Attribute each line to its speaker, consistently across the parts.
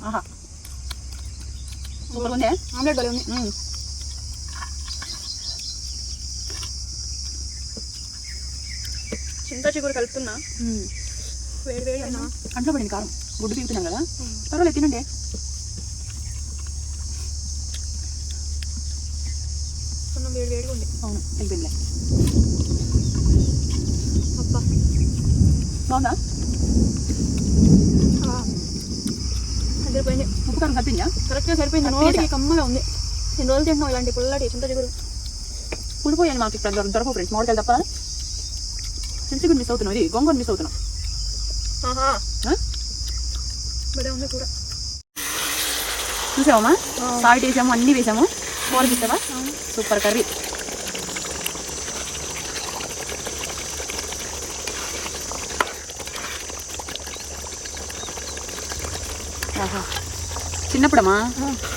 Speaker 1: ఆహా సూపర్ ఉంది. ఆమ్లెట్ భలే ఉంది. చింత చిగురు కలుపుతున్నా. వేడి వేడి అయినా కంట్లో పడింది కారం. గుడ్డు తీస్తున్నాం కదా, పర్వాలేదు తినండి. వేడి వేడిగా ఉంది. అవును అయిపోయిందిలే. అబ్బా బాగుందా? సరిపోయింది. ఉప్పు కారం సరిపోయిందా? కరెక్ట్గా సరిపోయింది. నోటికి కమ్మగా ఉంది. నేను రోజులు తింటున్నాం ఇలాంటి పుల్లటి చింత చిగురు. పులిపోయాను మాకు ఇక్కడ దొరకవు ఫ్రెండ్స్. మామిడికాయలు తప్ప చింత చిగురు మిస్ అవుతున్నాం. ఇది గొంగూర మిస్ అవుతున్నాం. ఉంది కూర చూసావమ్మా? సాల్ట్ వేసాము, అన్నీ వేసాము. కూర చూసావా? Super curry. చిన్నప్పుడమ్మా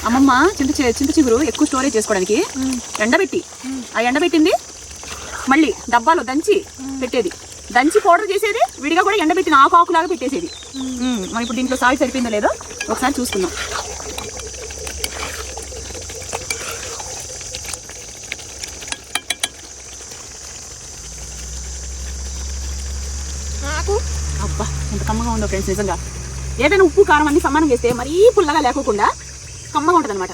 Speaker 1: అమ్మమ్మ చింత చిగురు ఎక్కువ స్టోరేజ్ చేసుకోవడానికి ఎండబెట్టి, ఆ ఎండబెట్టింది మళ్ళీ డబ్బాలో దంచి పెట్టేది. దంచి పౌడర్ చేసేది, విడిగా కూడా ఎండబెట్టిన ఆకులాగా పెట్టేసేది. మనం ఇప్పుడు దీంట్లో సాల్ట్ సరిపోయిందో లేదో ఒకసారి చూసుకుందాం. అబ్బా ఎంత కమ్మగా ఉందో ఫ్రెండ్స్. నిజంగా ఏదైనా ఉప్పు కారం అన్ని సమానం చేస్తే మరీ పుల్లగా లేకోకుండా కమ్మగా ఉంటుంది అనమాట.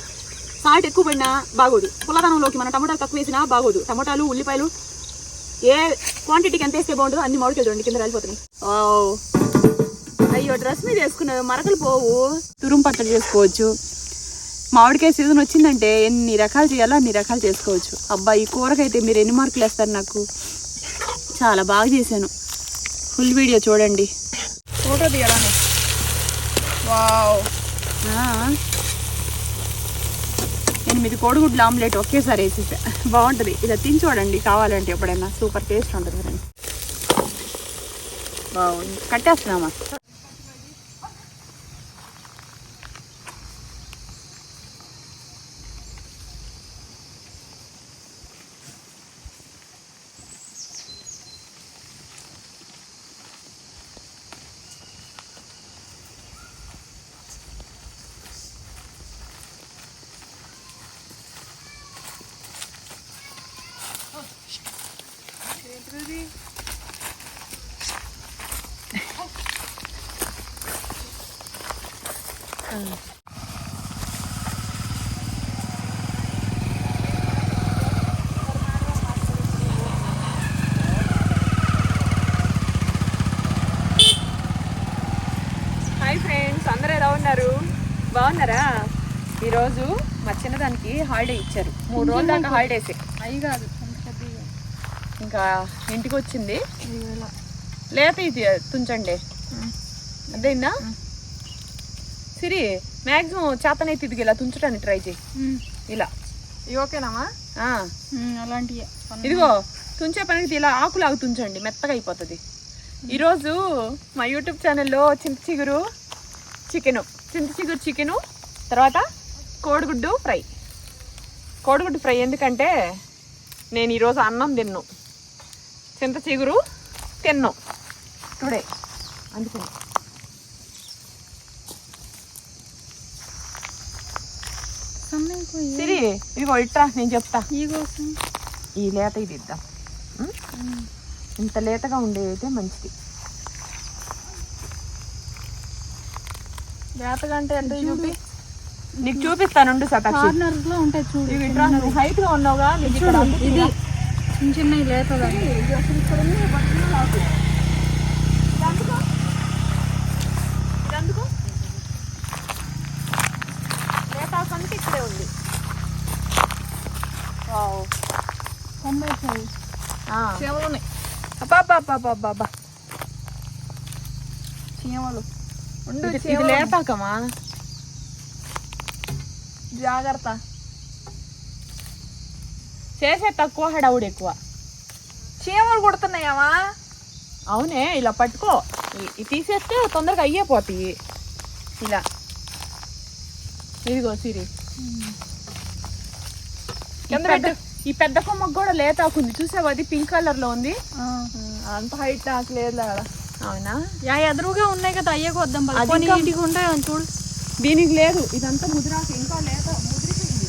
Speaker 1: సాల్ట్ ఎక్కువ పడినా బాగోదు. పుల్లదనంలోకి మన టమోటాలు తక్కువ వేసినా బాగోదు. టమోటాలు ఉల్లిపాయలు ఏ క్వాంటిటీకి ఎంత వేస్తే బాగుంటుందో అన్ని మామిడికాయలు చూడండి కింద రాలిపోతున్నాయి. అయ్యో డ్రెస్ మీద వేసుకున్న మరకలు పోవు. తురుము పచ్చడి చేసుకోవచ్చు. మామిడికాయ సీజన్ వచ్చిందంటే ఎన్ని రకాలు చేయాలో అన్ని రకాలు చేసుకోవచ్చు. అబ్బా ఈ కూరకైతే మీరు ఎన్ని మార్కులు వేస్తారు నాకు? చాలా బాగా చేశాను. ఫుల్ వీడియో చూడండి. ఫోటో తీయాలని. వావ్ 8 కోడిగుడ్లు ఆమ్లెట్ ఒకేసారి వేసేసా. బాగుంటుంది. ఇలా తిని చూడండి కావాలంటే ఎప్పుడైనా. సూపర్ టేస్ట్ ఉంటుంది ఫ్రెండ్స్. బాగుంది. కట్టేస్తున్నామా? హాయ్ ఫ్రెండ్స్, అందరూ ఎలా ఉన్నారు? బాగున్నారా? ఈరోజు మా చిన్నదానికి హాలిడే ఇచ్చారు. 3 రోజుల దాకా హాలిడేసే. అవి కాదు ఇంకా ఇంటికి వచ్చింది. లేత ఇది తుంచండి. అదేనా సిరి? మ్యాక్సిమం చేతనైతే ఇది ఇలా తుంచడానికి ట్రై చేయి. ఇలా ఓకేనామా? అలాంటివి ఇదిగో తుంచే పనికి ఇలా ఆకులాగా తుంచండి, మెత్తగా అయిపోతుంది. ఈరోజు మా యూట్యూబ్ ఛానల్లో చింత చిగురు చికెను, తర్వాత కోడిగుడ్డు ఫ్రై. ఎందుకంటే నేను ఈరోజు అన్నం తిన్ను, చింత చిగురు తిన్ను టుడే, అందుకని. సిరి ఇదిగో ఇట్రా, నేను చెప్తా. ఈ లేత ఇది ఇద్దాం. ఇంత లేతగా ఉండేదైతే మంచిది. లేతగా అంటే ఎంత చూపి నీకు చూపిస్తాను. సాక్షి ఉంటాయి చూడు. ఇట్రా, నువ్వు హైట్ గా ఉన్నావుగా. ఇది చిన్న లేతగా లేత ఇక్కడే ఉంది. చీమలు ఉన్నాయి. అబ్బా చీమలు ఇది లేపాకమా, జాగ్రత్త. చేసే తక్కువ, హడావుడు ఎక్కువ. చీమలు కుడుతున్నాయమ్మా. అవునే, ఇలా పట్టుకో. ఇది తీసేస్తే తొందరగా అయ్యేపోతాయి. ఇలా ఇదిగో సిరి కింద పెట్టు. ఈ పెద్ద కొమ్మకు కూడా లేతాకుంది చూసావు? అది పింక్ కలర్ లో ఉంది. అంత హైట్ నాకు లేదు. అవునా? ఎదురుగా ఉన్నాయి కదా, అయ్యకు వద్దాం. ఇంటికి ఉంటాయి చూడు. దీనికి లేదు, ఇదంతా ముదిరాకు, ఇంకా లేత ముదిరిపోయింది.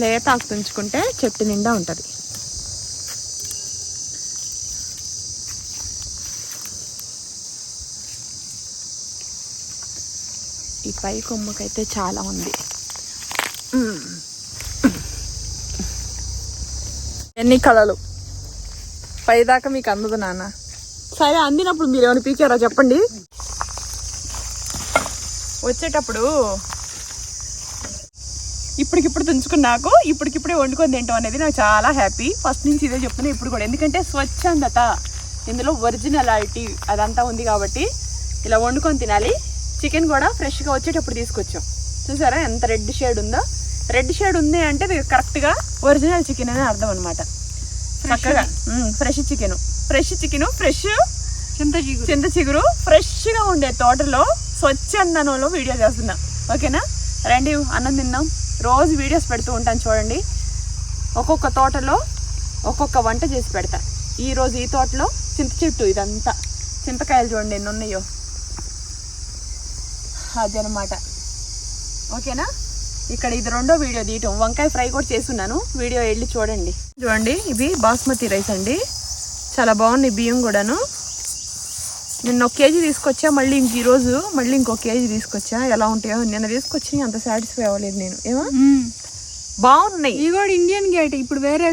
Speaker 1: లేత ఆకు తుంచుకుంటే చెట్టు నిండా ఉంటుంది. ఈ పై కొమ్మకైతే చాలా ఉంది. ఎన్ని కళలు పైదాకా మీకు అందదు నాన్న. సరే, అందినప్పుడు మీరు ఏమైనా పీకారో చెప్పండి. వచ్చేటప్పుడు ఇప్పటికిప్పుడు తుంచుకున్నాకు ఇప్పటికిప్పుడే వండుకొని తింటాం అనేది నాకు చాలా హ్యాపీ. ఫస్ట్ నుంచి ఇదే చెప్తున్నా ఇప్పుడు కూడా, ఎందుకంటే స్వచ్ఛందత, ఇందులో ఒరిజినాలిటీ అదంతా ఉంది కాబట్టి ఇలా వండుకొని తినాలి. చికెన్ కూడా ఫ్రెష్గా వచ్చేటప్పుడు తీసుకొచ్చాం. చూసారా ఎంత రెడ్ షేడ్ ఉందో? రెడ్ షేడ్ ఉంది అంటే అది కరెక్ట్గా ఒరిజినల్ చికెన్ అని అర్థం అనమాట. చక్కగా ఫ్రెష్ చికెన్ ఫ్రెష్ చింత చిగురు ఫ్రెష్గా ఉండే తోటలో స్వచ్ఛందనంలో వీడియో చేస్తున్నా. ఓకేనా? రండి అన్నం తిన్నాం. రోజు వీడియోస్ పెడుతూ ఉంటాను చూడండి. ఒక్కొక్క తోటలో ఒక్కొక్క వంట చేసి పెడతా. ఈరోజు ఈ తోటలో చింత చెట్టు, ఇదంతా చింతకాయలు చూడండి ఎన్ని ఉన్నాయో, అదనమాట. ఓకేనా? ఇక్కడ ఇది రెండో వీడియో తీయటం. వంకాయ ఫ్రై కూడా చేస్తున్నాను, వీడియో వెళ్ళి చూడండి. చూడండి, ఇవి బాస్మతి రైస్ అండి, చాలా బాగుంది. బియ్యం కూడాను నిన్న 1 కేజీ తీసుకొచ్చా, మళ్ళీ ఈరోజు మళ్ళీ ఇంకో కేజీ తీసుకొచ్చా. ఎలా ఉంటాయో, నిన్న తీసుకొచ్చి అంత సాటిస్ఫై అవ్వలేదు నేను. ఏమో బాగున్నాయి. ఇవి కూడా ఇండియన్ గేట్, ఇప్పుడు వేరే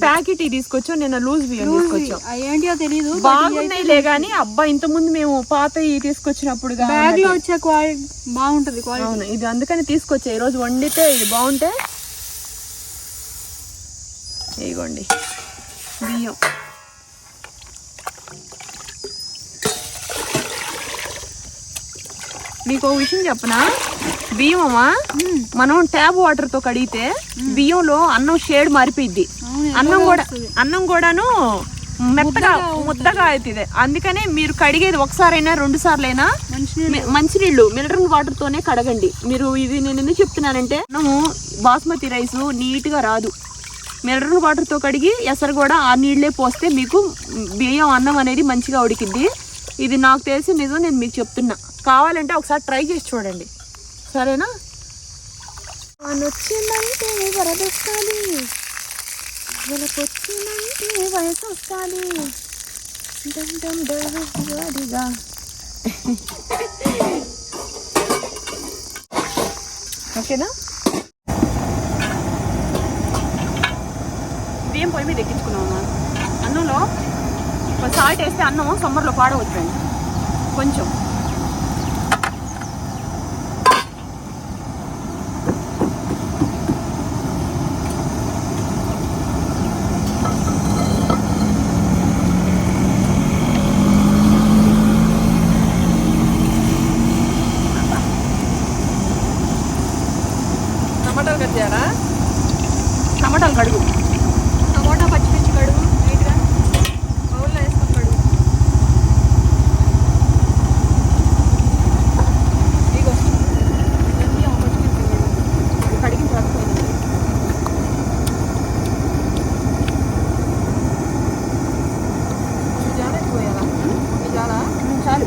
Speaker 1: ప్యాకెట్ తీసుకొచ్చా. నిన్న లూజ్ బియ్యం తీసుకొచ్చాం, ఏంటో తెలియదు, బాగున్నాయిలే గానీ. అబ్బా, ఇంత ముందు మేము పాత తీసుకొచ్చినప్పుడు బ్యాగ్ లో వచ్చే క్వాలిటీ బాగుంటది. అవును, ఇది అందుకని తీసుకొచ్చా. ఈరోజు వండితే ఇది బాగుంటే. ఇదిగోండి బియ్యం. మీకు ఒక విషయం చెప్పనా? బియ్యమా మనం ట్యాప్ వాటర్ తో కడిగితే బియ్యంలో అన్నం షేడ్ మారిపోయిద్ది. అన్నం కూడాను మెత్తగా ముద్దగా అవుతుంది. అందుకనే మీరు కడిగేది ఒకసారైనా 2 సార్లైనా మంచినీళ్ళు మినరల్ వాటర్ తోనే కడగండి. మీరు ఇది నేను ఎందుకు చెప్తున్నానంటే, అన్నము బాస్మతి రైస్ నీట్ గా రాదు. మినరల్ వాటర్ తో కడిగి ఎసరు కూడా ఆ నీళ్లే పోస్తే మీకు బియ్యం అన్నం అనేది మంచిగా ఉడికిద్ది. ఇది నాకు తెలిసి నిజం, నేను మీకు చెప్తున్నా. కావాలంటే ఒకసారి ట్రై చేసి చూడండి, సరేనా? వచ్చిందంటే వరదొస్తాలి, వచ్చిందంటే వయసు వస్తాలి. ఓకేనా? బియ్యం పొయ్యి మీద ఎక్కించుకున్నామా. అన్నంలో సాల్ట్ వేస్తే అన్నం సమ్మర్లో పాడవచ్చండి కొంచెం. టమాటాలు కట్ చేయాలా? టమాటాలు కడుగు, టమాటా పచ్చిమిర్చి కడుగు, నీట్గా బౌల్లో వేసుకొని కడుగు. ఇగో పచ్చిమిర్చి కడిగిన తర్వాత చాలా ఎక్కువ వేయాలా? చాలు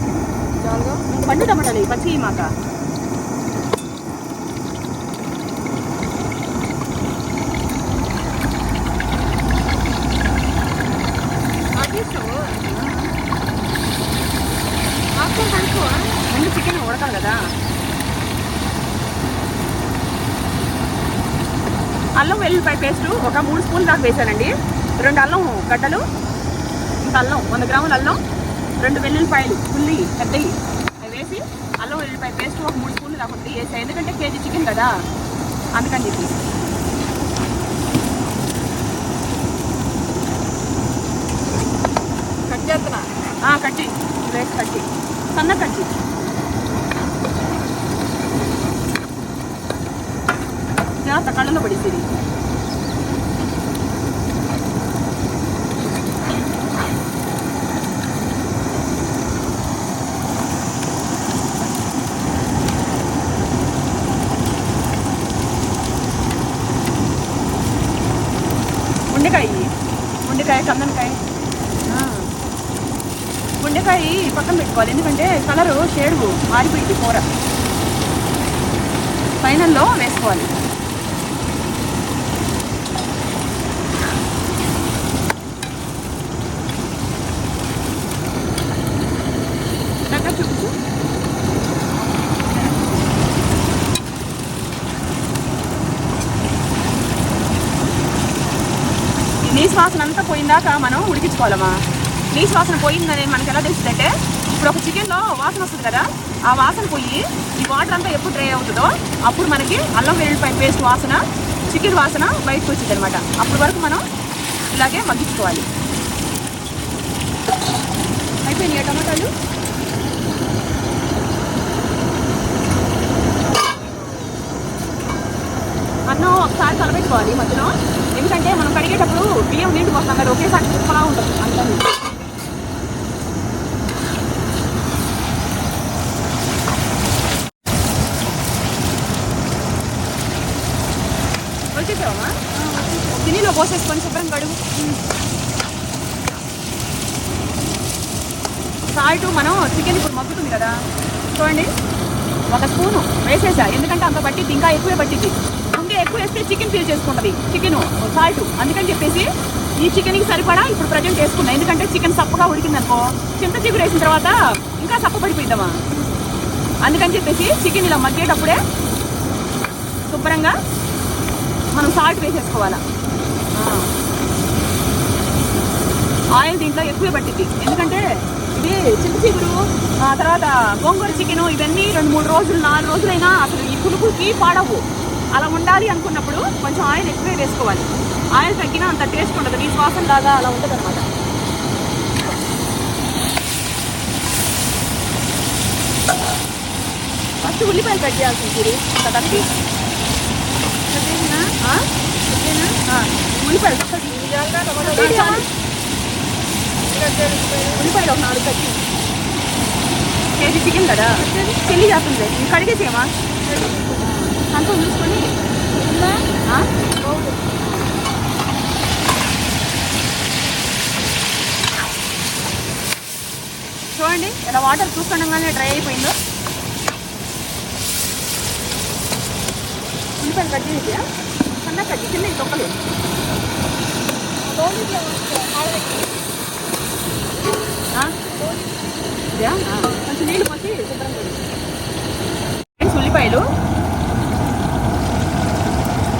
Speaker 1: చాలుగా. పండు టమాటాలు పచ్చి మాక. ముందు చికెన్ ఉడకాలి కదా. అల్లం వెల్లుల్లిపాయ పేస్టు ఒక 3 స్పూన్లు దాకా వేసానండి. 2 అల్లం గడ్డలు, ఇంత అల్లం 100 గ్రాముల అల్లం, 2 వెల్లుల్లిపాయలు ఉల్లి పెద్దవి అవి వేసి అల్లం వెల్లుల్లిపాయ పేస్ట్ ఒక 3 స్పూన్లు దాకా వేసాను. ఎందుకంటే కేజీ చికెన్ కదా, అందుకని చెప్పి. కట్ చేస్తున్నా. కట్టి వేసి కట్టి సన్న కట్టి. జాగ్రత్త, కళ్ళలో పడింది. గుండెకాయ కందనకాయ గుండెకాయ పక్కన పెట్టుకోవాలి, ఎందుకంటే కలరు షేడు మారిపోయింది కూర. ఫైనల్లో వేసుకోవాలి. చూపించు. నీసు వాసన అంతా పోయిందాక మనం ఉడికించుకోవాలమ్మా. నీసు వాసన పోయిందని మనకి ఎలా తెలుస్తుందంటే, ఇప్పుడు ఒక చికెన్లో వాసన వస్తుంది కదా, ఆ వాసన పోయి ఈ వాటర్ అంతా ఎప్పుడు డ్రై అవుతుందో అప్పుడు మనకి అల్లం వెల్లుల్లిపాయ పేస్ట్ వాసన, చికెన్ వాసన బయటకు వచ్చింది అనమాట. అప్పటి వరకు మనం ఇలాగే మగ్గించుకోవాలి. అయిపోయినాయి టమాటాలు. అన్నం ఒకసారి కలబెట్టుకోవాలి మధ్యలో, ఎందుకంటే మనం కడిగేటప్పుడు బియ్యం నీటికి వస్తాం కదా, ఒకేసారి ఉప్పలా ఉంటుంది అంతా. వచ్చేసావమ్మా, గిన్నెలో పోసేసుకొని శుభ్రం కడుగు. సాల్ట్ మనం చికెన్ ఇప్పుడు మగ్గుతుంది కదా, చూడండి 1 స్పూను వేసేసా, ఎందుకంటే అంత పట్టిద్ది, ఇంకా ఎక్కువే పట్టిద్ది. ముందే ఎక్కువ వేస్తే చికెన్ ఫీల్ చేసుకుంటుంది చికెన్ సాల్ట్, అందుకని చెప్పేసి ఈ చికెన్కి సరిపడా ఇప్పుడు ప్రజెంట్ వేసుకున్నా. ఎందుకంటే చికెన్ సప్పగా ఉడికిందనుకో, చింత చిగురు వేసిన తర్వాత ఇంకా సప్ప పడిపోయిద్దామా, అందుకని చెప్పేసి చికెన్ ఇలా మగ్గేటప్పుడే శుభ్రంగా మనం సాల్ట్ వేసేసుకోవాలా. ఆయిల్ దీంట్లో ఎక్కువే పట్టిద్ది, ఎందుకంటే ఇది చింత చిగురు తర్వాత గోంగూర చికెన్ ఇవన్నీ 2-3 రోజులు 4 రోజులైనా అసలు ఈ పులుపుకి పాడవు. అలా ఉండాలి అనుకున్నప్పుడు కొంచెం ఆయిల్ ఎక్కువే వేసుకోవాలి. ఆయిల్ తగ్గినా అంత టేస్ట్ ఉండదు, ఈ శ్వాసం లాగా అలా ఉంటుంది అనమాట. ఫస్ట్ ఉల్లిపాయలు కట్ చేయాల్సింది దానికి. ఉల్లిపాయలు ఉల్లిపాయలు ఒక 4 కట్టి, కేజీ చికెన్ కదా చిల్లీ చేస్తుంది. ఇది కడిగేసేమా అంతా చూసుకొని. చూడండి ఇలా వాటర్ చూస్తుండగానే డ్రై అయిపోయిందో. ఉల్లిపాయలు కట్ చేసి సన్న కట్టి చిన్న తొక్కలు కొంచెం నీళ్ళు పోసి ఉల్లిపాయలు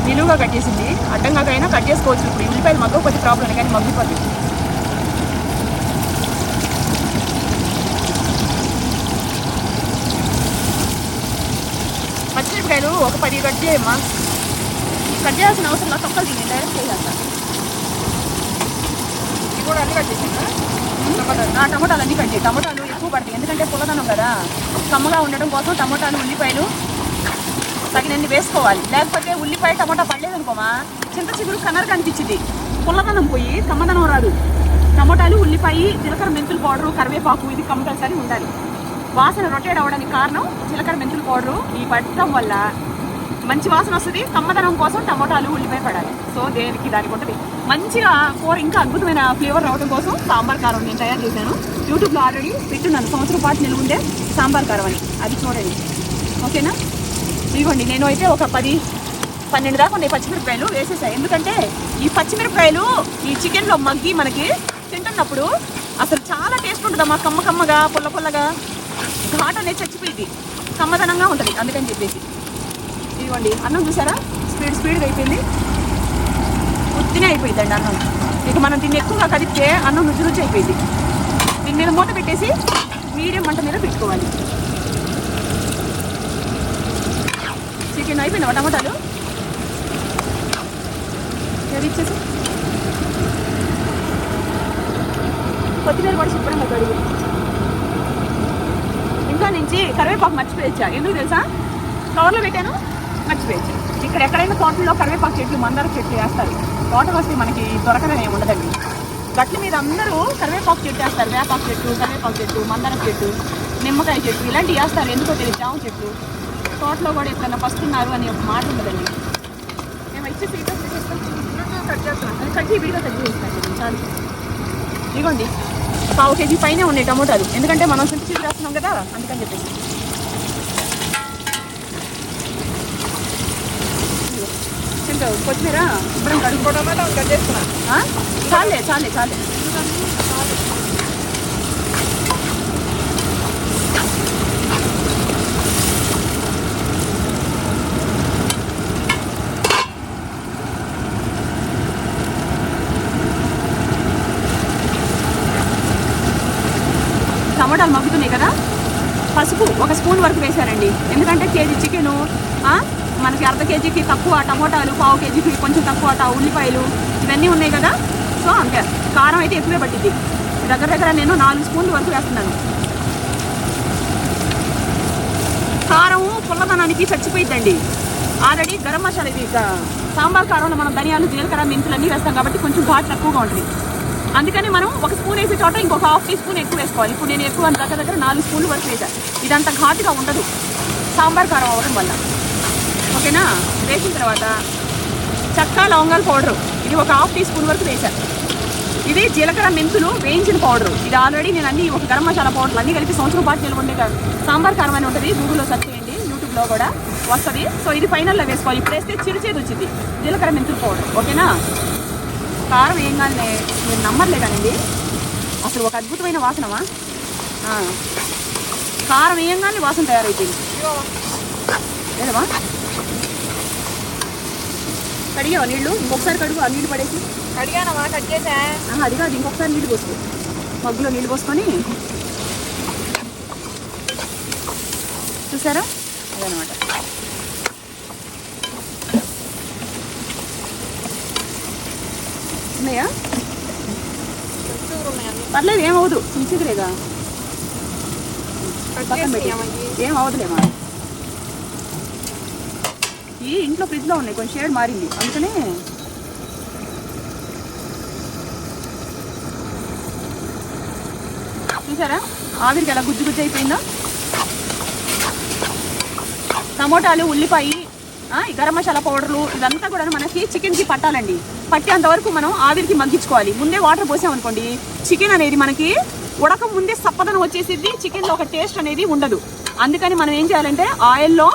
Speaker 1: నిలువుగా కట్ చేసింది, అడ్డంగాకైనా కట్ చేసుకోవచ్చు. ఇప్పుడు ఉల్లిపాయలు మగ్గకపోతే ప్రాబ్లం, కానీ మగ్గిపోతుంది. పచ్చిమిరపకాయలు ఒక 10 కట్ చేయమ్మా. కట్ చేయాల్సిన అవసరం లేదు, తొక్కలు తిని డైరెక్ట్ చేసేస్తా. ఇవి కూడా అన్నీ కట్ చేసాను. టమోటాలు అన్నీ కట్ చేయి. టమోటాలు ఎక్కువ పడతాయి, ఎందుకంటే పుల్లదనం కదా, కమ్మగా ఉండడం కోసం టమోటాలు ఉల్లిపాయలు తగినన్ని వేసుకోవాలి. లేకపోతే ఉల్లిపాయ టమోటా పడలేదు అనుకోమా, చింత చిగురు కలర్ కనిపించింది, పుల్లదనం పోయి కమ్మదనం రాదు. టమోటాలు ఉల్లిపాయ జీలకర్ర మెంతులు పౌడరు కరివేపాకు ఇది కంపల్సరీ ఉండాలి. వాసన రొటేట్ అవ్వడానికి కారణం జీలకర్ర మెంతుల పౌడరు ఈ పట్టడం వల్ల మంచి వాసన వస్తుంది. కమ్మదనం కోసం టమోటాలు ఉల్లిపాయ పడాలి. సో దేనికి దానికి ఉంటుంది మంచిగా కూర, ఇంకా అద్భుతమైన ఫ్లేవర్ రావడం కోసం సాంబార్ కారం నేను తయారు చేశాను. యూట్యూబ్లో ఆల్రెడీ పెట్టున్నాను, సంవత్సరం పాటు నిలువుండే సాంబార్ కారం అని, అది చూడండి. ఓకేనా, ఇదిగోండి నేను అయితే ఒక 10-12 దాకా ఉన్నాయి పచ్చిమిరపకాయలు వేసేసాయి. ఎందుకంటే ఈ పచ్చిమిరపకాయలు ఈ చికెన్లో మగ్గి మనకి తింటున్నప్పుడు అసలు చాలా టేస్ట్ ఉంటుందమ్మా, కమ్మగా పుల్ల పుల్లగా, ఘాట్ అనేది చచ్చిపోయింది, కమ్మదనంగా ఉంటుంది. అందుకని చెప్పేసి ఇదిగోండి అన్నం చూసారా స్పీడ్గా అయిపోయింది, ఉత్తినే అయిపోయిందండి అన్నం. ఇక మనం దీన్ని ఎక్కువగా కదిపితే అన్నం రుచి అయిపోయింది. దీని మీద మూత పెట్టేసి మీడియం మంట మీద పెట్టుకోవాలి. చికెన్ అయిపోయింది, టమాటాలు ఇచ్చేసి కొత్తిమీర కూడా శుభ్రంగా కడుగు. ఇంట్లో నుంచి కరివేపాకు మర్చిపోయచ్చా, ఎందుకు తెలుసా, కవర్లో పెట్టాను మర్చిపోయచ్చు. ఇక్కడ ఎక్కడైనా తోటల్లో కరివేపాకు చెట్లు మందార చెట్లు వేస్తారు, తోటకు వస్తే మనకి దొరకదనే ఉండదండి. గట్ల మీద అందరూ కరివేపాకు చెట్టు వేస్తారు, వేపాకు చెట్టు, కరివేపాకు చెట్టు, మందారం చెట్టు, నిమ్మకాయ చెట్టు ఇలాంటివి వేస్తారు. ఎందుకో తెలియదు, జామ చెట్లు తోటలో కూడా ఎప్పుడైనా పస్తున్నారు అని ఒక మాట ఉండదండి. మేము ఇచ్చేసి కట్ చేస్తాం. విడిగా కట్ చేస్తాను చాలు. ఇదిగోండి 1/2 కేజీ పైనే ఉన్నాయి టమోటాలు, ఎందుకంటే మనం చింత చిగురు వేస్తున్నాం కదా అందుకని చెప్పేసి. కొత్తిమీర శుభ్రం కడుక్కోవడం కట్ చేస్తున్నా. చాలే చాలే చాలే. టమాటాలు మగ్గుతున్నాయి కదా, పసుపు 1 స్పూన్ వరకు వేశారండి. ఎందుకంటే కేజీ చికెను మనకి అర్ధ కేజీకి తక్కువ టమోటాలు, 1/2 కేజీకి కొంచెం తక్కువ ఉల్లిపాయలు ఇవన్నీ ఉన్నాయి కదా. సో అంతే. కారం అయితే ఎక్కువే పట్టింది, దగ్గర దగ్గర నేను 4 స్పూన్ల వరకు వేస్తున్నాను. కారం పుల్లదనానికి చచ్చిపోయిద్దండి. ఆల్రెడీ గరం మసాలా ఇది సాంబార్ కారంలో మనం ధనియాలు, జీలకర్ర, మెంతులు అన్నీ వేస్తాం కాబట్టి కొంచెం ఘాటు తక్కువగా ఉంటుంది. అందుకని మనం 1 స్పూన్ వేసే చోట ఇంకొక 1/2 టీ స్పూన్ ఎక్కువ వేసుకోవాలి. ఇప్పుడు నేను ఎక్కువ దగ్గర దగ్గర 4 స్పూన్లు వరకు వేసాను. ఇదంతా ఘాటుగా ఉండదు సాంబార్ కారం అవ్వడం వల్ల. ఓకేనా? వేసిన తర్వాత చెక్క లవంగాల పౌడరు ఇది 1/2 టీ స్పూన్ వరకు వేశాను. ఇది జీలకర్ర, మెంతులు వేయించిన పౌడరు. ఇది ఆల్రెడీ నేను అన్ని ఒక గరం మసాలా పౌడర్లు అన్నీ కలిపి సంవత్సరం పాటు నిలబడే సాంబార్ కారం అని ఉంటుంది. గూగుల్లో సెర్చ్ చేయండి, యూట్యూబ్లో కూడా వస్తుంది. సో ఇది ఫైనల్లో వేసుకోవాలి. ఇప్పుడు వేస్తే చిరుచేది వచ్చింది జీలకర్ర మెంతుల పౌడర్. ఓకేనా? కారం ఏం కానీ మీరు నమ్మర్లే కానండి, అసలు ఒక అద్భుతమైన వాసనమా. కారం వేయంగానే వాసన తయారైపోయింది. లేదమ్మా కడిగావా నీళ్ళు? ఇంకొకసారి కడుగు. ఆ నీళ్ళు పడేసి
Speaker 2: కడిగానమ్మా, కట్ చేసా.
Speaker 1: అది కాదు, ఇంకొకసారి నీళ్ళు పోసుకో. మగ్గులో నీళ్ళు పోసుకొని చూసారా అదనమాట. ఉన్నాయా? పర్లేదు, ఏమవుదు. చిగురేగా పక్కన పెట్టి ఏం అవదులేమా. ఈ ఇంట్లో ఫ్రిడ్జ్లో ఉన్నాయి, కొంచెం షేడ్ మారింది అందుకనే. చూసారా ఆవిరికి ఎలా గుజ్జు గుజ్జు అయిపోయిందో. టమోటాలు, ఉల్లిపాయ, గరం మసాలా పౌడర్లు ఇదంతా కూడా మనకి చికెన్కి పట్టాలండి. పట్టేంత వరకు మనం ఆవిరికి మగ్గించుకోవాలి. ముందే వాటర్ పోసామనుకోండి చికెన్ అనేది మనకి ఉడక ముందే సప్పదనం వచ్చేసిద్ది, చికెన్లో ఒక టేస్ట్ అనేది ఉండదు. అందుకని మనం ఏం చేయాలంటే ఆయిల్లో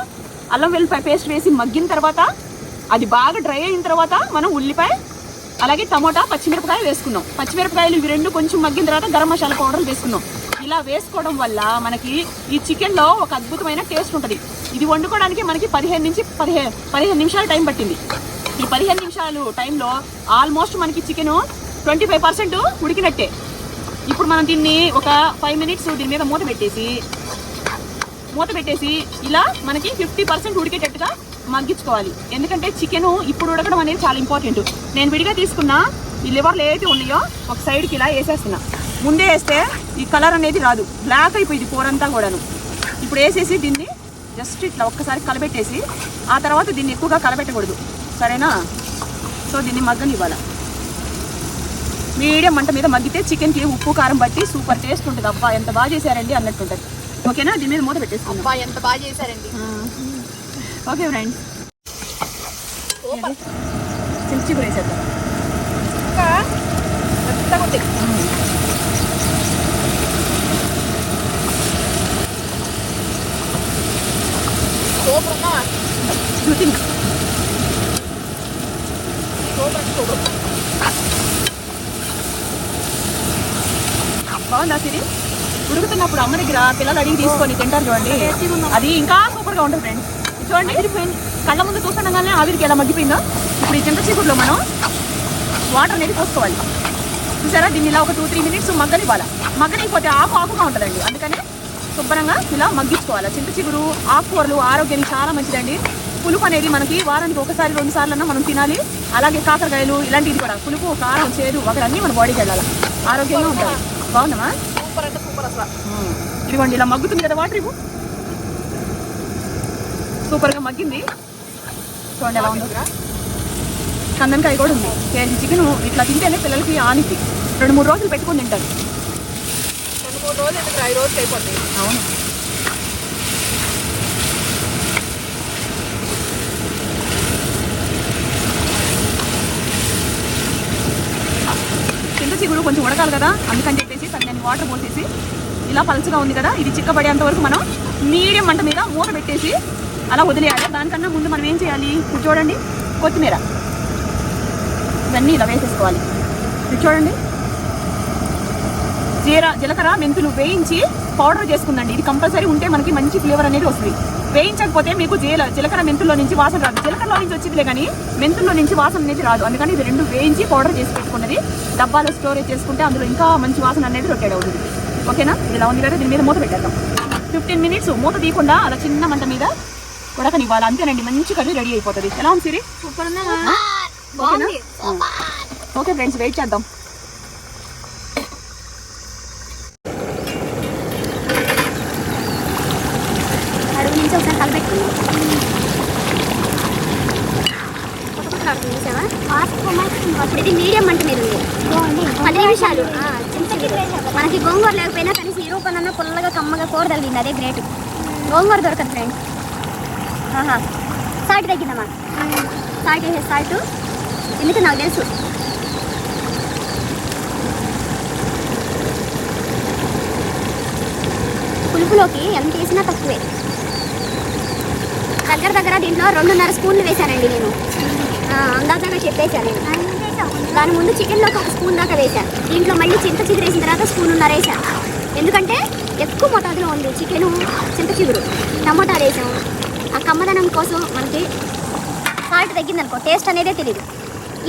Speaker 1: అల్లం వెల్లిపాయ పేస్ట్ వేసి మగ్గిన తర్వాత అది బాగా డ్రై అయిన తర్వాత మనం ఉల్లిపాయ అలాగే టమోటా, పచ్చిమిరపకాయ వేసుకున్నాం. పచ్చిమిరపకాయలు ఇవి రెండు కొంచెం మగ్గిన తర్వాత గరం మసాలా పౌడర్ వేసుకున్నాం. ఇలా వేసుకోవడం వల్ల మనకి ఈ చికెన్లో ఒక అద్భుతమైన టేస్ట్ ఉంటుంది. ఇది వండుకోవడానికి మనకి 15 నిమిషాలు టైం పట్టింది. ఈ 15 నిమిషాలు టైంలో ఆల్మోస్ట్ మనకి చికెన్ 25% ఉడికినట్టే. ఇప్పుడు మనం దీన్ని ఒక 5 మినిట్స్ దీని మీద మూత పెట్టేసి ఇలా మనకి 50% ఉడికేటట్టుగా మగ్గించుకోవాలి. ఎందుకంటే చికెన్ ఇప్పుడు ఉడకడం అనేది చాలా ఇంపార్టెంట్. నేను విడిగా తీసుకున్న ఈ లివర్లు ఏవైతే ఉన్నాయో ఒక సైడ్కి ఇలా వేసేస్తున్నా. ముందే వేస్తే ఈ కలర్ అనేది రాదు, బ్లాక్ అయిపోయింది కూర అంతా కూడాను. ఇప్పుడు వేసేసి దీన్ని జస్ట్ ఇట్లా ఒక్కసారి కలబెట్టేసి ఆ తర్వాత దీన్ని ఎక్కువగా కలబెట్టకూడదు, సరేనా? సో దీన్ని మగ్గనివ్వాలి. మీడియం మంట మీద మగ్గితే చికెన్కి ఉప్పు కారం బట్టి సూపర్ టేస్ట్ ఉంటుంది. అబ్బా ఎంత బాగా చేశారండి అన్నట్టు ఉంటుంది. ఓకేనా? దీని మీద మూత పెట్టేసుకుందాం.
Speaker 2: అబ్బా ఎంత బాగా చేశారండి.
Speaker 1: ఓకే ఫ్రెండ్స్, చికెన్ వేసేద్దాం. బాగుందా సిరి? ఉడుకుతున్నప్పుడు అమ్మ దగ్గర పిల్లలు అడిగి తీసుకొని తింటారు చూడండి, అది ఇంకా సూపర్గా ఉంటుంది ఫ్రెండ్స్. చూడండి కళ్ళ ముందు చూస్తుండగానే ఆవిరికి ఎలా మగ్గిపోయిందో. ఇప్పుడు ఈ చింత చిగురులో మనం వాటర్ అనేది పోసుకోవాలి. చూసారా? దీన్ని ఇలా ఒక 2-3 మినిట్స్ మగ్గనివ్వాలి. మగ్గనిపోతే ఆకుగా ఉంటుందండి, అందుకని శుభ్రంగా ఇలా మగ్గించుకోవాలి. చింత చిగురు ఆకుకూరలు ఆరోగ్యానికి చాలా మంచిదండి. పులుపు అనేది మనకి వారానికి 1-2 సార్లు మనం తినాలి. అలాగే కాకరకాయలు ఇలాంటివి కూడా పులుపు, కారం, చేదు ఒకరన్నీ మన బాడీకి వెళ్ళాలి, ఆరోగ్యంగా ఉంటాయి. బాగుందమ్మా?
Speaker 2: సూపర్ అంటే సూపర్ అసలు.
Speaker 1: ఇదిగోండి ఇలా మగ్గుతుంది కదా వాటర్. ఇవ్వు, సూపర్గా మగ్గింది. చూడండి ఎలా ఉందో. కందనకాయ కూడా ఉంది. కేజీ చికెన్ ఇట్లా తింటేనే పిల్లలకి ఆనికి 2-3 రోజులు పెట్టుకొని తింటారు.
Speaker 2: 2-3 రోజులు ఎందుకు 5 రోజులు అయిపోతాయి.
Speaker 1: అవును. చిగురు కొంచెం ఉడకాలి కదా, అందుకని చెప్పేసి తగినన్ని వాటర్ పోసేసి ఇలా పలుచగా ఉంది కదా, ఇది చిక్కబడేంత వరకు మనం మీడియం మంట మీద మూత పెట్టేసి అలా వదిలేయాలి. దానికన్నా ముందు మనం ఏం చేయాలి, ఇప్పుడు చూడండి కొత్తిమీర ఇవన్నీ ఇలా వేసేసుకోవాలి. ఇప్పుడు చూడండి జీలకర్ర మెంతులు వేయించి పౌడర్ చేసుకుందండి. ఇది కంపల్సరీ ఉంటే మనకి మంచి ఫ్లేవర్ అనేది వస్తుంది. వేయించకపోతే మీకు జీలకర్ర మెంతుల్లో నుంచి వాసన రాదు. జీలకర్రలో నుంచి వచ్చిందిలే కానీ మెంతుల్లో నుంచి వాసన అనేది రాదు. అందుకని ఇది రెండు వేయించి పౌడర్ చేసి పెట్టుకున్నది డబ్బాలో స్టోరేజ్ చేసుకుంటే అందులో ఇంకా మంచి వాసన అనేది రొట్టెడ్ అవుతుంది. ఓకేనా, ఇలా ఉంది కదా, దీని మీద మూత పెట్టేద్దాం. 15 మినిట్స్ మూత తీయకుండా అలా చిన్న మంట మీద ఉడకనివ్వాలి. అంతేనండి, మంచి కర్రీ రెడీ అయిపోతుంది. ఎలా ఉంది సిరి?
Speaker 2: సూపర్.
Speaker 1: ఓకే ఫ్రెండ్స్, వెయిట్ చేద్దాం.
Speaker 3: అడుగు నుంచి ఒకసారి కలపెట్టుకుందాం. అప్పుడు ఇది మీడియం మంట మీద ఉంది. 10 నిమిషాలు మనకి గోంగూర లేకపోయినా కనీసం ఈ రూపంలో పుల్లగా కమ్మగా కూర తగిలింది, అదే గ్రేట్. గోంగూర దొరకదు ఫ్రెండ్స్. సాల్ట్ తగ్గిందమ్మా, సాల్ట్ వేసే సాల్ట్ ఎందుకు నాకు తెలుసు. పులుపులోకి ఎంత వేసినా తక్కువే. దగ్గర దీంట్లో 2.5 స్పూన్లు వేశానండి నేను. అందాజగా చెప్పేశాను నేను. దాని ముందు చికెన్లోకి 1 స్పూన్ దాకా వేశాను. దీంట్లో మళ్ళీ చింత చిగురు వేసిన తర్వాత 1.5 స్పూన్ వేసాను. ఎందుకంటే ఎక్కువ మోతాదులో ఉంది చికెను, చింత చిగురు, టమోటాలు వేసాము. ఆ కమ్మదనం కోసం మనకి సాల్ట్ తగ్గిందనుకో టేస్ట్ అనేదే తెలియదు.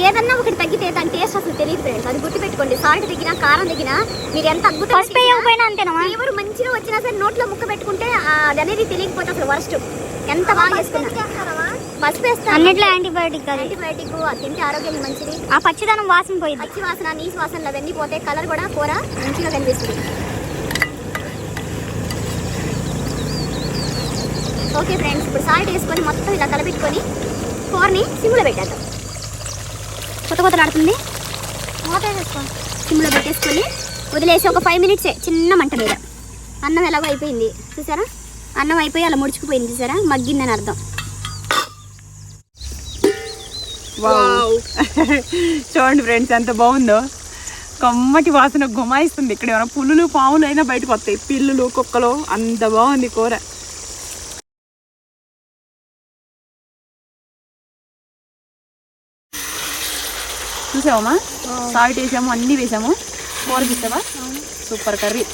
Speaker 3: ఏదన్నా ఒకటి తగ్గితే దాని టేస్ట్ అసలు తెలియదు ఫ్రెండ్స్. అది గుర్తుపెట్టుకోండి. సాల్ట్ తగ్గినా, కారం తగ్గినా మీరు ఎంత అద్భుతంగా అంతేనా ఎవరు మంచిగా వచ్చినా సరే నోట్లో ముక్క పెట్టుకుంటే అది అనేది తెలియకపోతే అసలు వరస్ట్. ఎంత బాగా చేసుకున్నా పసుపు వేస్తాను. అన్నిట్లో యాంటీబయాటిక్ అది తింటే ఆరోగ్యానికి మంచిది. ఆ పచ్చిదనం వాసన పోయింది, పచ్చి వాసన, నీసు వాసనలు అవన్నీ పోతే కలర్ కూడా కూర మంచిగా కనిపిస్తుంది. ఓకే ఫ్రెండ్స్, ఇప్పుడు సాల్ట్ వేసుకొని మొత్తం ఇలా కలపెట్టుకొని కూరని సిమ్లో పెట్టేద్దాం. కొత్తలాడుతుంది. మూత వేసేసుకోండి. సిమ్లో పెట్టేసుకొని వదిలేసి ఒక 5 మినిట్సే చిన్న మంట మీద. అన్నం ఎలాగో అయిపోయింది చూసారా, అన్నం అయిపోయి అలా ముడుచుకుపోయింది చూసారా, మగ్గిందని అర్థం.
Speaker 1: చూడండి ఫ్రెండ్స్ ఎంత బాగుందో, కమ్మటి వాసన గుమాయిస్తుంది. ఇక్కడ ఏమైనా పులులు పాములు అయినా బయటకు వస్తాయి, పిల్లులు కుక్కలు, అంత బాగుంది కూర. చూసావమ్మా, సాల్ట్ వేసాము, అన్నీ వేసాము. కూర చూసావా, సూపర్ కర్రీ.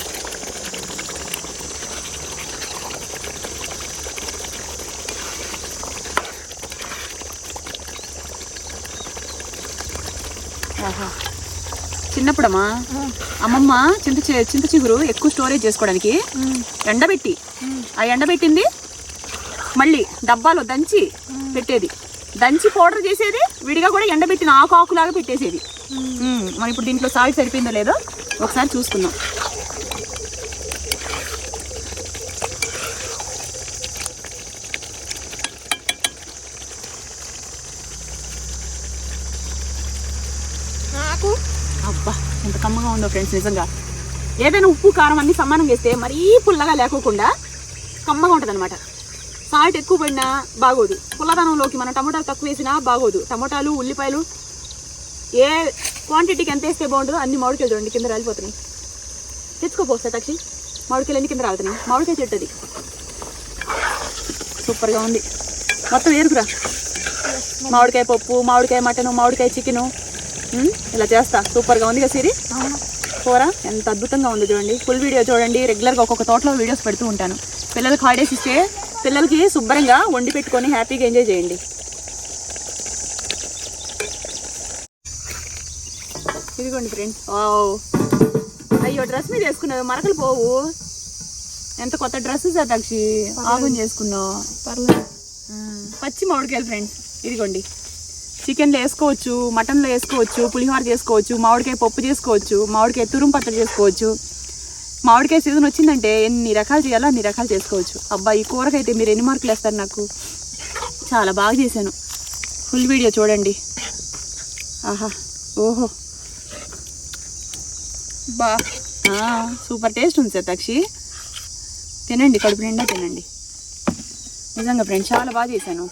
Speaker 1: చిన్నప్పుడమ్మా అమ్మమ్మ చింత చిగురు ఎక్కువ స్టోరేజ్ చేసుకోవడానికి ఎండబెట్టి, ఆ ఎండబెట్టింది మళ్ళీ డబ్బాలో దంచి పెట్టేది. దంచి పౌడర్ చేసేది, విడిగా కూడా ఎండబెట్టిన ఆకులాగా పెట్టేసేది. మనం ఇప్పుడు దీంట్లో సాల్ట్ సరిపోయిందో లేదో ఒకసారి చూసుకుందాం. అబ్బా ఎంత కమ్మగా ఉందో ఫ్రెండ్స్. నిజంగా ఏదైనా ఉప్పు కారం అన్ని సమానం వేస్తే మరీ పుల్లగా లేకోకుండా కమ్మగా ఉంటుంది అనమాట. సాల్ట్ ఎక్కువ పడినా బాగోదు, పుల్లదనంలోకి మనం టమోటాలు తక్కువ వేసినా బాగోదు. టమోటాలు, ఉల్లిపాయలు ఏ క్వాంటిటీకి ఎంత వేస్తే బాగుంటుందో అన్ని మామిడికాయలు చూడండి కింద రాలిపోతున్నాయి. తెచ్చుకోపోస్తా తక్షి, మామిడికాయలు ఎన్ని కింద రాలుతున్నాయి. మామిడికాయ చెట్టు అది సూపర్గా ఉంది. మొత్తం ఏరుకురా, మామిడికాయ పప్పు, మామిడికాయ మటను, మామిడికాయ చికెను ఇలా చేస్తా. సూపర్గా ఉంది కదా సిరి కూర, ఎంత అద్భుతంగా ఉంది చూడండి. ఫుల్ వీడియో చూడండి. రెగ్యులర్గా ఒక్కొక్క తోటలో వీడియోస్ పెడుతూ ఉంటాను. పిల్లలకి హాలిడేస్ ఇస్తే పిల్లలకి శుభ్రంగా వండి పెట్టుకొని హ్యాపీగా ఎంజాయ్ చేయండి. ఇదిగోండి ఫ్రెండ్స్. అయ్యో డ్రెస్ మీద వేసుకున్నావు, మరకలు పోవు. ఎంత కొత్త డ్రెస్ సాక్షి ఆగుని చేసుకున్నావు. పచ్చి మామిడికాయలు ఫ్రెండ్స్. ఇదిగోండి, చికెన్లో వేసుకోవచ్చు, మటన్లో వేసుకోవచ్చు, పులిహోర చేసుకోవచ్చు, మామిడికాయ పప్పు చేసుకోవచ్చు, మామిడికాయ తురుము పచ్చడి చేసుకోవచ్చు. మామిడికాయ సీజన్ వచ్చిందంటే ఎన్ని రకాలు చేయాలో అన్ని రకాలు చేసుకోవచ్చు. అబ్బా ఈ కూరకైతే మీరు ఎన్ని మార్కులు వేస్తారు నాకు? చాలా బాగా చేశాను. ఫుల్ వీడియో చూడండి. ఆహా, ఓహో బా, సూపర్ టేస్ట్ ఉంది సతాక్షి. తినండి, కడుపు నిండా తినండి. నిజంగా ఫ్రెండ్స్ చాలా బాగా చేశాను.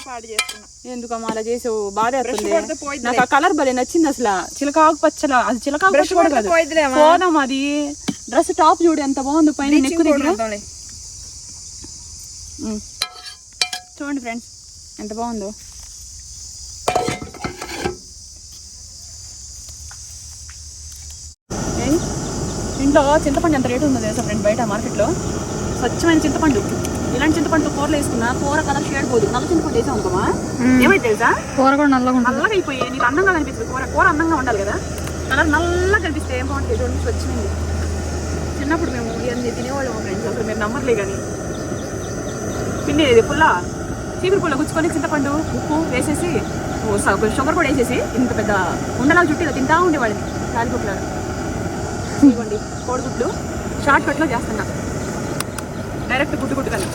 Speaker 2: పాడు చేస్తున్నా.
Speaker 1: ఎందుకమ్మా అలా చేసావు? బాధ
Speaker 2: కొడితే
Speaker 1: అవుతుంది.
Speaker 2: పోయిద్దిలే.
Speaker 1: నాకు ఆ కలర్ భలే నచ్చింది అసలు. చిలకాకు పచ్చల, అది చిలకాకు పచ్చ కూడా కాదు.
Speaker 2: పోయిద్దిలేమా?
Speaker 1: పోదాం. అది డ్రెస్ టాప్ చూడు ఎంత బాగుంది, పైన నెక్ దగ్గర. చూడండి ఫ్రెండ్స్ ఎంత బాగుందో. ఇంట్లో చింతపండు ఎంత రేటు ఉందో తెలుసా ఫ్రెండ్? బయట మార్కెట్లో స్వచ్ఛమైన చింతపండు. ఇలాంటి చింతపండు కూరలు వేసుకున్నా కూర కలర్ షేడ్ పోదు. నల్ల చింతపండు వేసాం అనుకోమా, ఏమైతే తెలుసా?
Speaker 2: కూర కూడా నల్లగా
Speaker 1: నల్లగా అయిపోయి నీకు అందంగా కనిపిస్తుంది. కూర అందంగా ఉండాలి కదా, కలర్ నల్లగా కనిపిస్తే ఏం బాగుంటుంది. చూడండి స్వచ్ఛమైంది. చిన్నప్పుడు మేము ఇవన్నీ తినేవాళ్ళం ఫ్రెండ్స్, అసలు మీరు నమ్మర్లే కానీ. పిండి పుల్ల చీపురు పుల్ల గుచ్చుకొని చింతపండు ఉప్పు వేసేసి షుగర్ కూడా వేసేసి ఇంత పెద్ద ఉండలాగా చుట్టూ ఇలా తింటా ఉండేవాళ్ళని కాలిపుట్లాగా. ఇవ్వండి కోడిగుడ్లు షార్ట్ కట్లో చేస్తున్నా, డైరెక్ట్ గుడ్డు కానీ.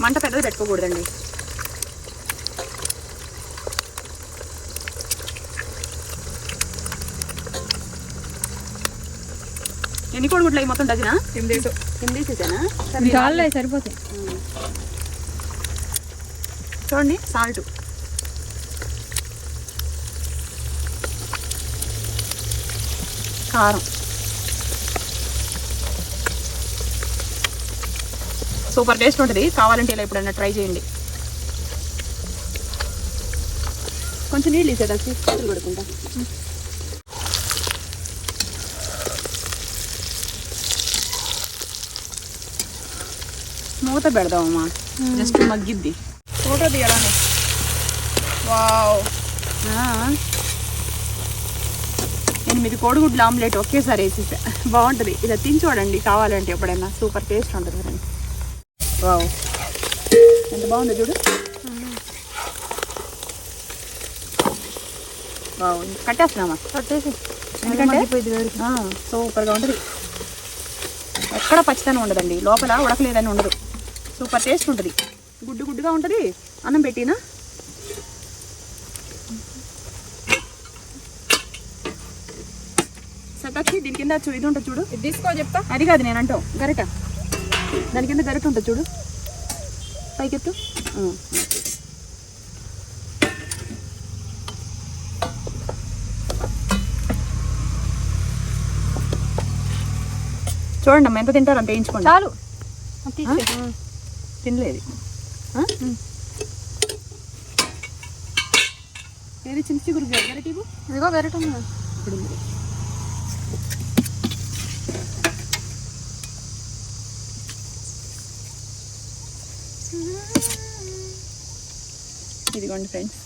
Speaker 1: మంట పెద్దది పెట్టుకోకూడదండి. ఎన్ని కోడిగుడ్లు అవి మొత్తం డజనా? 8 వేసేసానా?
Speaker 2: సరిపోతాయి.
Speaker 1: చూడండి సాల్ట్, కారం, సూపర్ టేస్ట్ ఉంటుంది. కావాలంటే ఇలా ఎప్పుడైనా ట్రై చేయండి. కొంచెం నీళ్ళు వేసేదా చేతులు పడుకుంటా. మూత పెడదామమ్మా, జస్ట్ మగ్గిద్ది.
Speaker 2: ఫోటో తీయాలని. వావ్,
Speaker 1: 8 కోడిగుడ్లు ఆమ్లెట్ ఒకేసారి వేసేసా. బాగుంటుంది. ఇలా తిని చూడండి కావాలంటే ఎప్పుడైనా. సూపర్ టేస్ట్ ఉంటుంది ఫ్రెండ్స్. వావ్ ఎంత బాగుందో చూడు. వావ్ కట్టేస్తున్నామా?
Speaker 2: కట్టేసి
Speaker 1: ఎందుకంటే సూపర్గా ఉంటుంది. ఎక్కడ పచ్చితనం ఉండదండి, లోపల ఉడకలేదని ఉండదు. సూపర్ టేస్ట్ ఉంటుంది. గుడ్డుగా ఉంటుంది. అన్నం పెట్టినా సతాక్షి దీని కింద ఇది ఉంటుంది చూడు.
Speaker 2: ఇది తీసుకో చెప్తా.
Speaker 1: అది కాదు నేను అంటాం గరిట. దాని కింద గరిట ఉంటుంది చూడు, పైకెత్తు. చూడండి అమ్మ ఎంత తింటారు అంత వేయించుకోండి
Speaker 2: చాలు.
Speaker 1: తినలేదు. ఏది చిన్న చిగురు గరిట ఇవ్వు.
Speaker 2: ఇదిగో గరిట ఉంది.
Speaker 1: ఇప్పుడు ఇదిగోండి ఫ్రెండ్స్,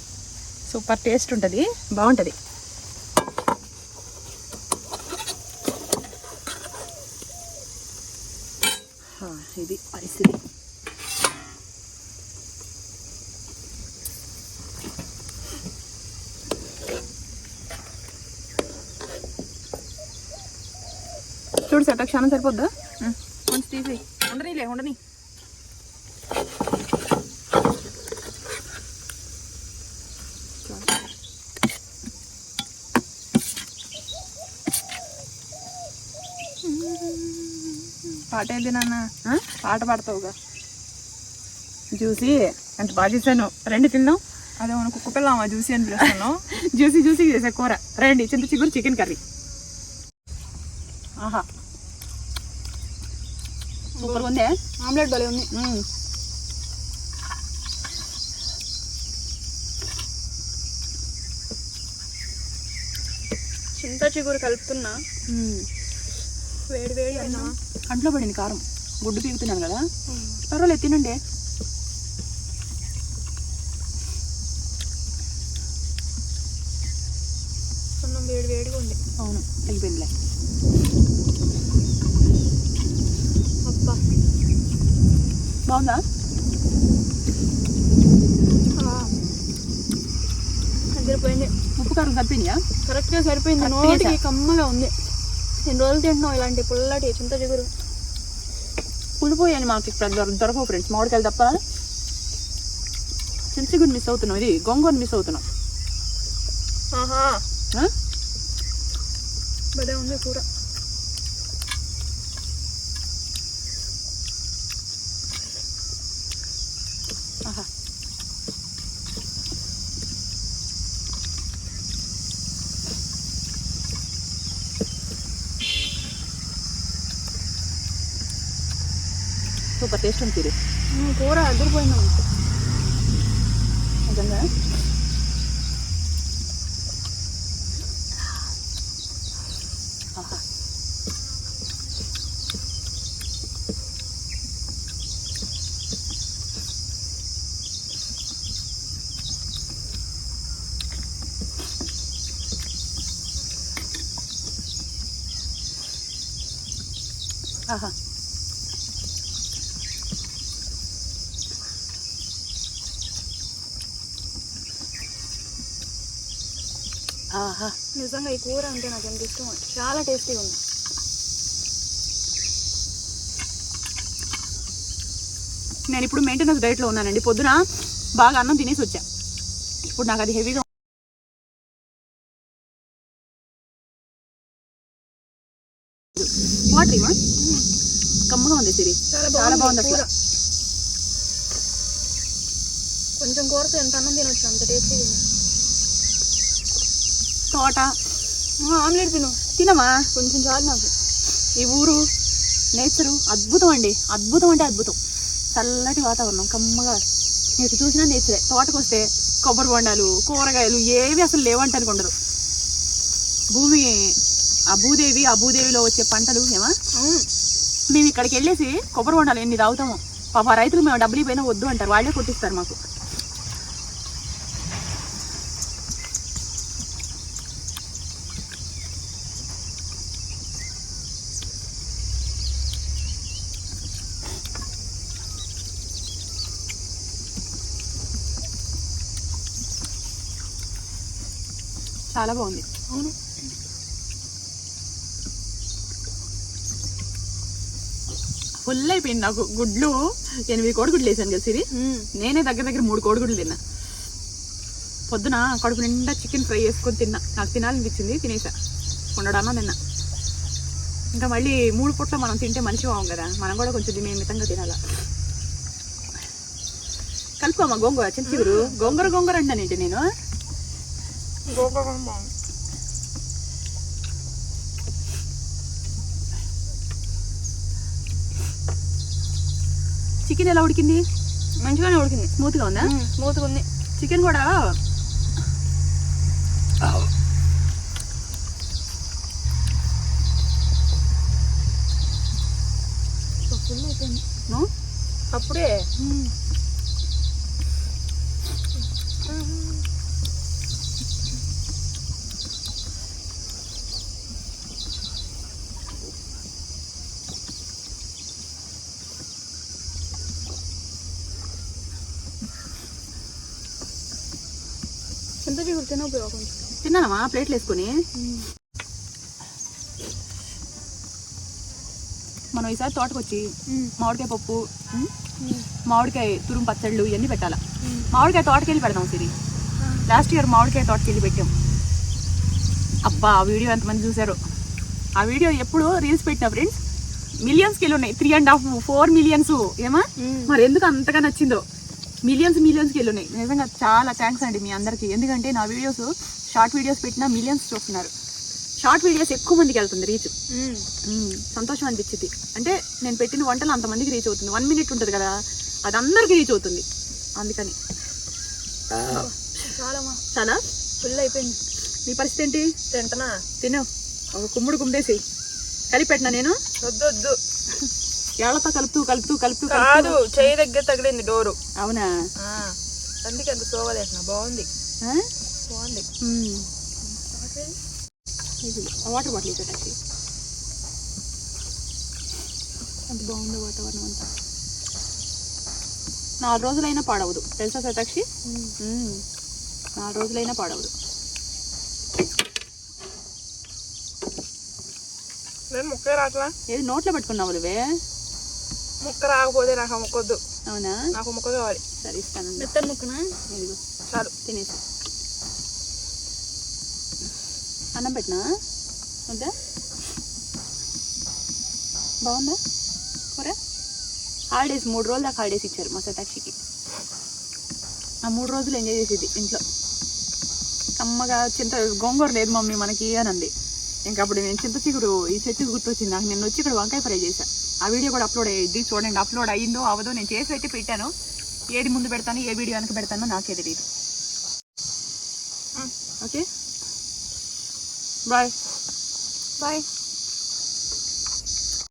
Speaker 1: సూపర్ టేస్ట్ ఉంటుంది, బాగుంటుంది. ఇది పరిస్థితి. చూడు సెట్ క్షణం సరిపోద్దా? కొంచెం తీసి ఉండని.
Speaker 2: పాట ఏది నాన్న?
Speaker 1: పాట పాడతావుగా. జ్యూసీ ఎంత బాగా చేశాను. రండి తిందాం.
Speaker 2: అదే మన కుక్క పిల్లమా జ్యూసీ అని పిలుస్తాను.
Speaker 1: జ్యూసీ చేసే కూర. రండి చింత చిగురు చికెన్ కర్రీ. ఆహా సూపర్గా ఉందే.
Speaker 2: ఆమ్లెట్ భలే ఉంది. చింత చిగురు కలుపుతున్నా. వేడి అన్నా
Speaker 1: కంట్లో పడింది కారం. గుడ్డు పీకుతున్నాను కదా, పర్వాలేదు తినండి.
Speaker 2: అన్నం వేడిగా ఉంది.
Speaker 1: అవును వెళ్ళిపోయిందిలే.
Speaker 2: అబ్బా
Speaker 1: బాగుందా?
Speaker 2: అదిరిపోయింది.
Speaker 1: ఉప్పు ఉప్పు కారం సరిపోయినాయా?
Speaker 2: కరెక్ట్గా సరిపోయింది. నోటికి కమ్మగా ఉంది. ఎన్ని రోజులు తింటున్నావు ఇలాంటి పుల్లటి చింత చిగురు?
Speaker 1: పులిపోయాను మాకు ఇక్కడ దొరకవు ఫ్రెండ్స్, మామిడికాయలు తప్ప. చింత చిగురు మిస్ అవుతున్నాం, ఇది గొంగూర మిస్ అవుతున్నాం.
Speaker 2: ఆహా భలే ఉంది కూర.
Speaker 1: ఆహా సూపర్ టేస్ట్ ఉంది తీరు.
Speaker 2: కూర అదిరిపోయింది
Speaker 1: నిజంగా. ఆహా ఆహా ఆహా
Speaker 2: నిజంగా ఈ కూర అంటే నాకు ఎంత ఇష్టం. చాలా టేస్టీగా ఉంది.
Speaker 1: నేను ఇప్పుడు మెయింటెనెన్స్ డైట్లో ఉన్నానండి. పొద్దున బాగా అన్నం తినేసి వచ్చా, ఇప్పుడు నాకు అది హెవీగా. వాటర్ ఇమా కమ్మగా ఉంది సిరి, చాలా బాగుంది అసలు.
Speaker 2: కొంచెం కూరతో ఎంత అన్నం తినొచ్చు, అంత టేస్టీగా ఉంది.
Speaker 1: తోట
Speaker 2: ఆమ్లెట్
Speaker 1: తినమా?
Speaker 2: కొంచెం చాలు నాకు.
Speaker 1: ఈ ఊరు నేచరు అద్భుతం అండి, అద్భుతం అంటే అద్భుతం. చల్లటి వాతావరణం, కమ్మగా ఎటు చూసినా నేచరే. తోటకు వస్తే కొబ్బరి బొండాలు, కూరగాయలు ఏవి అసలు లేవంటానికి ఉండదు. భూమి ఆ భూదేవి, ఆ భూదేవిలో వచ్చే పంటలు ఏమా. మేము ఇక్కడికి వెళ్ళేసి కొబ్బరి బొండాలు ఎన్ని తాగుతాము. పాప రైతులు మేము డబ్బులు పోయినా వద్దు అంటారు, వాళ్ళే కొట్టిస్తారు మాకు. చాలా బాగుంది.
Speaker 2: అవును,
Speaker 1: ఫుల్ అయిపోయింది నాకు. గుడ్లు 8 కోడిగుడ్లు వేసాను కదా సిరి. నేనే దగ్గర 3 కోడిగుడ్లు తిన్నా. పొద్దున కడుపు నిండా చికెన్ ఫ్రై చేసుకొని తిన్నా, నాకు తినాలనిపించింది, తినేసా. ఉండడానో తిన్నా. ఇంకా మళ్ళీ 3 పూట్ల మనం తింటే మంచిగా బాగుంది కదా, మనం కూడా కొంచెం నిమితంగా తినాలా. కలుపుకోమా గోంగూర, చింత చిగురు. గోంగూర అంటానేంటి నేను. చికెన్ ఎలా ఉడికింది?
Speaker 2: మంచిగానే ఉడికింది.
Speaker 1: స్మూత్గా ఉందా?
Speaker 2: స్మూత్గా ఉంది.
Speaker 1: చికెన్ కూడా
Speaker 2: ఫుల్ అయిపోయింది
Speaker 1: అప్పుడే.
Speaker 2: చింత చిగురు తినకపోయావా? కొంచెం
Speaker 1: తిన్నానమ్మా ప్లేట్లు వేసుకొని. మనం ఈసారి తోటకు వచ్చి మామిడికాయ పప్పు, మామిడికాయ తురుము పచ్చళ్ళు ఇవన్నీ పెట్టాలా. మామిడికాయ తోటకెళ్ళి పెడదాం సిరి. లాస్ట్ ఇయర్ మామిడికాయ తోటకెళ్ళి పెట్టాం. అబ్బా ఆ వీడియో ఎంతమంది చూసారో. ఆ వీడియో ఎప్పుడు రీల్స్ పెట్టినా ఫ్రెండ్స్ మిలియన్స్కి వెళ్ళి ఉన్నాయి. 3.5 4 మిలియన్స్ ఏమా. మరి ఎందుకు అంతగా నచ్చిందో. మిలియన్స్కి వెళ్ళి ఉన్నాయి. నిజంగా చాలా థ్యాంక్స్ అండి మీ అందరికీ. ఎందుకంటే నా వీడియోస్, షార్ట్ వీడియోస్ పెట్టినా మిలియన్స్ చూస్తున్నారు. షార్ట్ వీడియోస్ ఎక్కువ మందికి వెళ్తుంది రీచ్. సంతోషం అనిపించింది. అంటే నేను పెట్టిన వంటలు అంతమందికి రీచ్ అవుతుంది. 1 మినిట్ ఉంటుంది కదా, అది అందరికీ రీచ్ అవుతుంది. అందుకని చాలా
Speaker 2: ఫుల్ అయిపోయింది.
Speaker 1: నీ పరిస్థితి ఏంటి?
Speaker 2: తింటనా?
Speaker 1: తిను. ఒక కుమ్ముడు కుమ్మేసి కలిపి పెట్టినా నేను.
Speaker 2: వద్దు
Speaker 1: ఏళ్లతో కలుపుతూ
Speaker 2: కాదు, చెయ్యి దగ్గర తగిలింది డోరు.
Speaker 1: అవునా?
Speaker 2: అందుకే అంత సోవలేసిన. బాగుంది.
Speaker 1: వాటర్ బాటిల్ పెట్టండి. ఎంత బాగుందో వాతావరణం అంతా. 4 రోజులైనా పాడవదు తెలుసా శతాక్షి. 4 రోజులైనా పాడవదు.
Speaker 2: నేను ముక్క రాట్లా.
Speaker 1: ఏది నోట్లో పెట్టుకున్నావు నువ్వే?
Speaker 2: ముక్క రాకపోతే నాకు ముక్కొద్దు.
Speaker 1: అవునా?
Speaker 2: నాకు ముక్క కావాలి.
Speaker 1: సరే ఇస్తాను.
Speaker 2: మెత్తని ముక్కనా?
Speaker 1: ఇదిగో
Speaker 2: చాలు
Speaker 1: తినేసి. అన్నం పెట్టినా వద్దా? బాగుందా కూర? హాలిడేస్ 3 రోజుల దాకా హాలిడేస్ ఇచ్చారు మా సతాక్షికి. ఆ 3 రోజులు ఎంజాయ్ చేసేది ఇంట్లో. కమ్మగా గోంగూర లేదు మమ్మీ మనకి అని అంది. ఇంకా అప్పుడు నేను చింత చిగురు ఈ చెట్టు గుర్తొచ్చింది నాకు. నేను వచ్చి ఇక్కడ వంకాయ ఫ్రై చేశాను. ఆ వీడియో కూడా అప్లోడ్ అయ్యింది చూడండి. అప్లోడ్ అయ్యిందో అవదో నేను చేసి అయితే పెట్టాను. ఏది ముందు పెడతాను ఏ వీడియో వెనక పెడతానో నాకే తెలియదు. Okay bye.